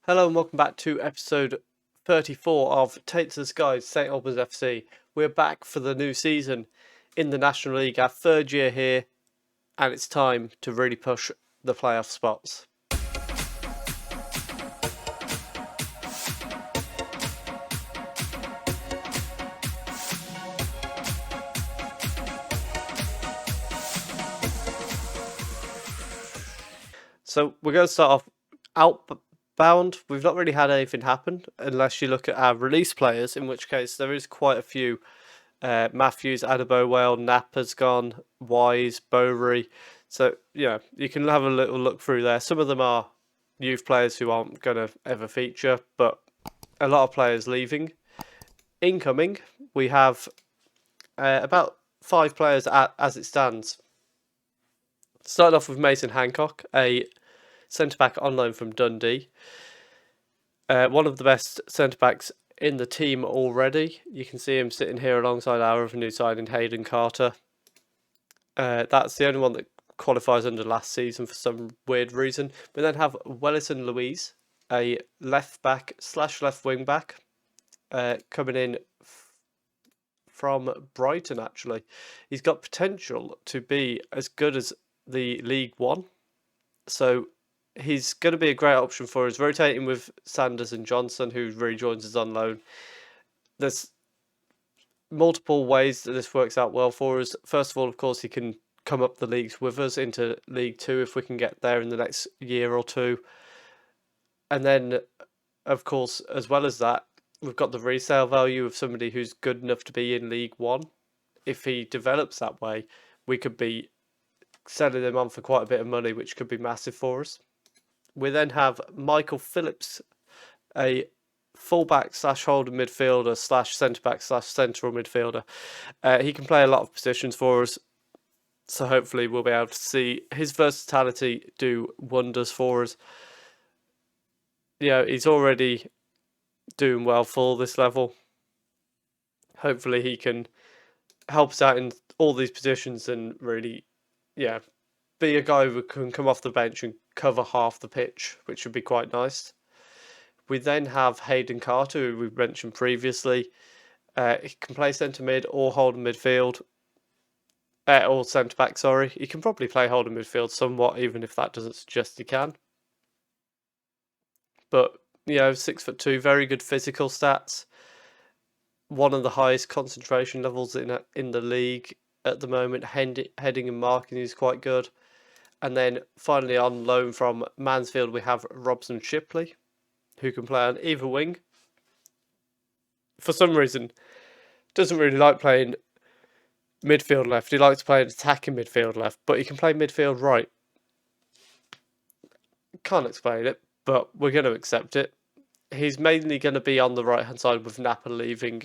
Hello and welcome back to episode 34 of Tate to the Skies, St Albans FC. We're back for the new season in the National League, our third year here, and it's time to really push the playoff spots. So we're going to start off outbound. We've not really had anything happen unless you look at our release players, in which case there is quite a few. Matthews, Adebowale, Napper's gone, Wise, Bowery. So, yeah, you can have a little look through there. Some of them are youth players who aren't going to ever feature, but a lot of players leaving. Incoming, we have about 5 players as it stands. Starting off with Mason Hancock, a centre-back on loan from Dundee. One of the best centre-backs in the team already. You can see him sitting here alongside our other new signing, Hayden Carter. That's the only one that qualifies under last season for some weird reason. We then have Wellington Louise, a left back / left wing back, coming in from Brighton. Actually, he's got potential to be as good as the League One. So he's going to be a great option for us, rotating with Sanders and Johnson, who rejoins us on loan. There's multiple ways that this works out well for us. First of all, of course, he can come up the leagues with us into League Two if we can get there in the next year or two. And then, of course, as well as that, we've got the resale value of somebody who's good enough to be in League One. If he develops that way, we could be selling him on for quite a bit of money, which could be massive for us. We then have Michael Phillips, a fullback / holding midfielder / centre-back / central midfielder. He can play a lot of positions for us, so hopefully we'll be able to see his versatility do wonders for us. He's already doing well for this level. Hopefully he can help us out in all these positions and really, be a guy who can come off the bench and cover half the pitch, which would be quite nice. We then have Hayden Carter, who we mentioned previously. He can play centre mid or holding midfield. Or centre back, sorry. He can probably play holding midfield somewhat, even if that doesn't suggest he can. But, 6'2", very good physical stats. One of the highest concentration levels in the league at the moment. Heading and marking is quite good. And then finally on loan from Mansfield, we have Robson Shipley, who can play on either wing. For some reason, doesn't really like playing midfield left. He likes playing attacking midfield left, but he can play midfield right. Can't explain it, but we're going to accept it. He's mainly going to be on the right-hand side with Napper leaving.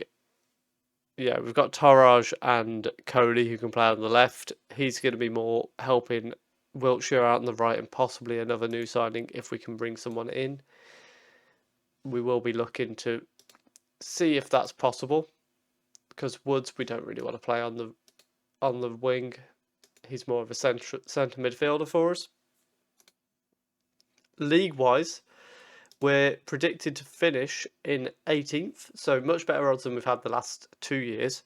Yeah, we've got Taraj and Cody who can play on the left. He's going to be more helping Wiltshire out on the right and possibly another new signing if we can bring someone in. We will be looking to see if that's possible, because Woods we don't really want to play on the wing. He's more of a centre midfielder for us. League-wise, we're predicted to finish in 18th, so much better odds than we've had the last 2 years.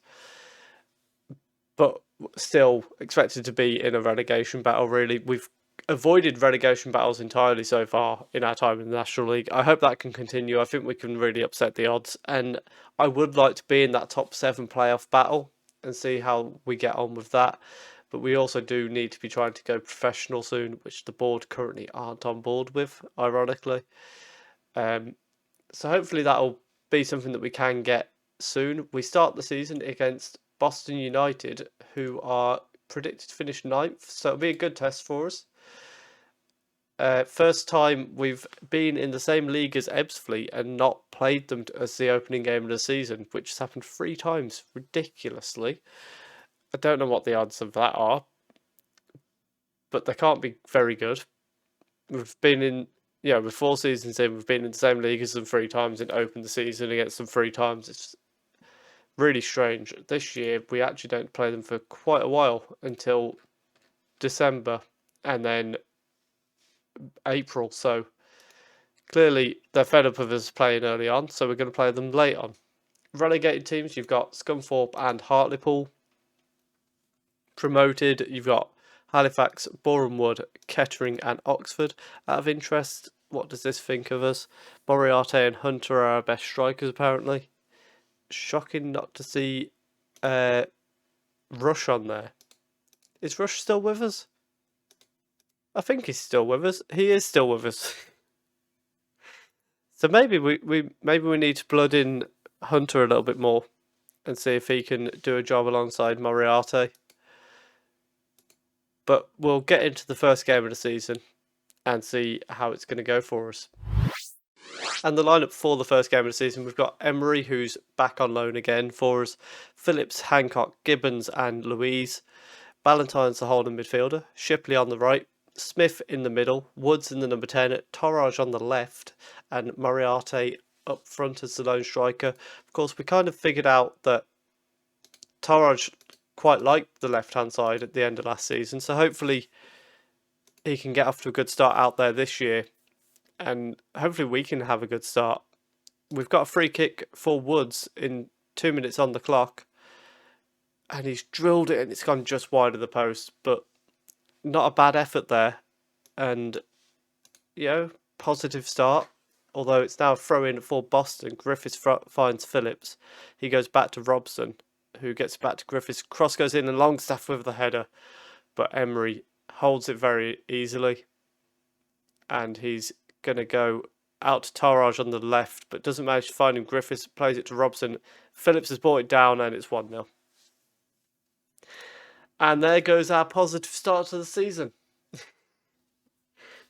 But still expected to be in a relegation battle, really. We've avoided relegation battles entirely so far in our time in the National League. I hope that can continue. I think we can really upset the odds, and I would like to be in that top 7 playoff battle and see how we get on with that. But we also do need to be trying to go professional soon, which the board currently aren't on board with, ironically. So hopefully that'll be something that we can get soon. We start the season against Boston United, who are predicted to finish 9th, so it'll be a good test for us. First time we've been in the same league as Ebbsfleet and not played them as the opening game of the season, which has happened 3 times, ridiculously. I don't know what the odds of that are, but they can't be very good. We've been in, with 4 seasons in, we've been in the same league as them 3 times and opened the season against them 3 times. It's really strange. This year, we actually don't play them for quite a while until December and then April. So Clearly, they're fed up of us playing early on, so we're going to play them late on. Relegated teams, you've got Scunthorpe and Hartlepool. Promoted, you've got Halifax, Boreham Wood, Kettering and Oxford. Out of interest, what does this think of us? Moriarty and Hunter are our best strikers, apparently. Shocking not to see Rush on there. Is Rush still with us? I think he's still with us. He is still with us. So maybe we need to blood in Hunter a little bit more and see if he can do a job alongside Moriarty. But we'll get into the first game of the season and see how it's going to go for us. And the lineup for the first game of the season, we've got Emery, who's back on loan again for us, Phillips, Hancock, Gibbons and Louise. Ballantyne's the holding midfielder, Shipley on the right, Smith in the middle, Woods in the number 10, Torrage on the left, and Moriarty up front as the lone striker. Of course, we kind of figured out that Torrage quite liked the left-hand side at the end of last season, so hopefully he can get off to a good start out there this year, and hopefully we can have a good start. We've got a free kick for Woods in 2 minutes on the clock, and he's drilled it and it's gone just wide of the post, but not a bad effort there, and positive start. Although it's now a throw in for Boston. Griffiths finds Phillips. He goes back to Robson, who gets back to Griffiths. Cross goes in and Longstaff with the header, but Emery holds it very easily, and he's going to go out to Tarrage on the left, but doesn't manage to find him. Griffiths plays it to Robson. Phillips has brought it down, and it's 1-0. And there goes our positive start to the season.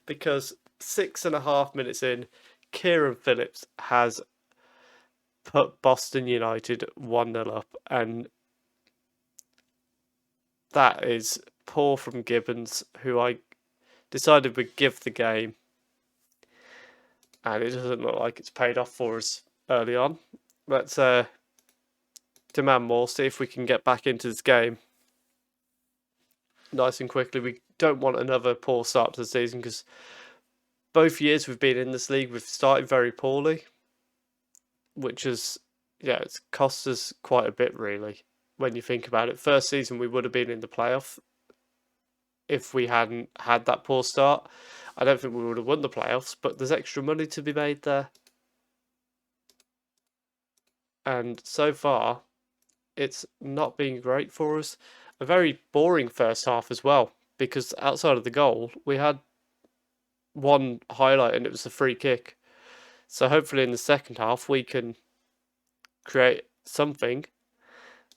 Because 6.5 minutes in, Kieran Phillips has put Boston United 1-0 up, and that is poor from Gibbons, who I decided would give the game, and it doesn't look like it's paid off for us early on. Let's demand more, see if we can get back into this game nice and quickly. We don't want another poor start to the season, because both years we've been in this league, we've started very poorly, which is, it's cost us quite a bit, really, when you think about it. First season, we would have been in the playoff if we hadn't had that poor start. I don't think we would have won the playoffs, but there's extra money to be made there. And so far, it's not been great for us. A very boring first half as well, because outside of the goal, we had one highlight and it was a free kick. So hopefully in the second half, we can create something.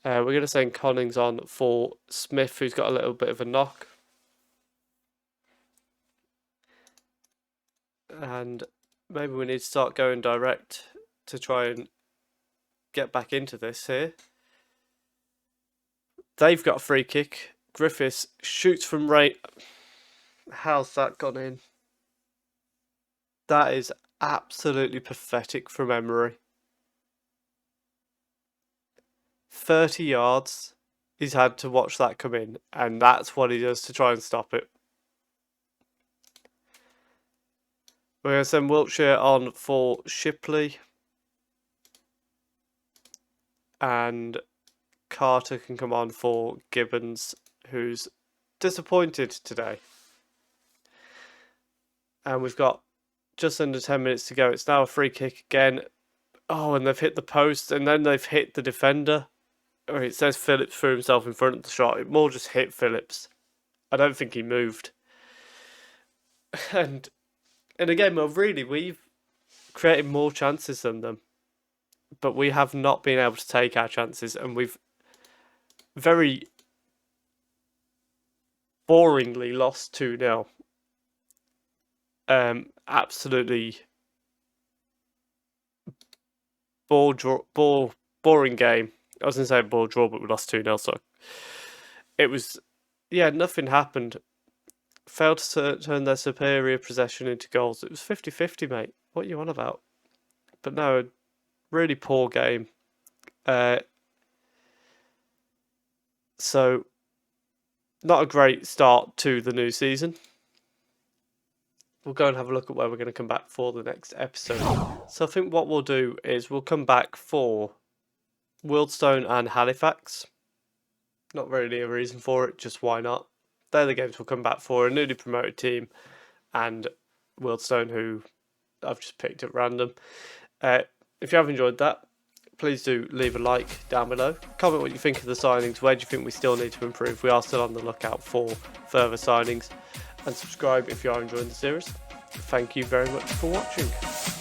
We're going to send Connings on for Smith, who's got a little bit of a knock. And maybe we need to start going direct to try and get back into this here. They've got a free kick. Griffiths shoots from right. How's that gone in? That is absolutely pathetic from Emery. 30 yards. He's had to watch that come in, and that's what he does to try and stop it. We're going to send Wiltshire on for Shipley. And Carter can come on for Gibbons, who's disappointed today. And we've got just under 10 minutes to go. It's now a free kick again. Oh, and they've hit the post, and then they've hit the defender. It says Phillips threw himself in front of the shot. It more just hit Phillips. I don't think he moved. And in a game where really we've created more chances than them, but we have not been able to take our chances, and we've very boringly lost 2-0. Absolutely boring game. I was going to say ball draw, but we lost 2-0, so it was, nothing happened. Failed to turn their superior possession into goals. It was 50-50, mate. What are you on about? But no, a really poor game. So, not a great start to the new season. we'll go and have a look at where we're going to come back for the next episode. So I think what we'll do is we'll come back for Wealdstone and Halifax. Not really a reason for it, just why not. They're the games we'll come back for. A newly promoted team and Wealdstone, who I've just picked at random. If you have enjoyed that, please do leave a like down below. Comment what you think of the signings. Where do you think we still need to improve? We are still on the lookout for further signings. And subscribe if you are enjoying the series. Thank you very much for watching.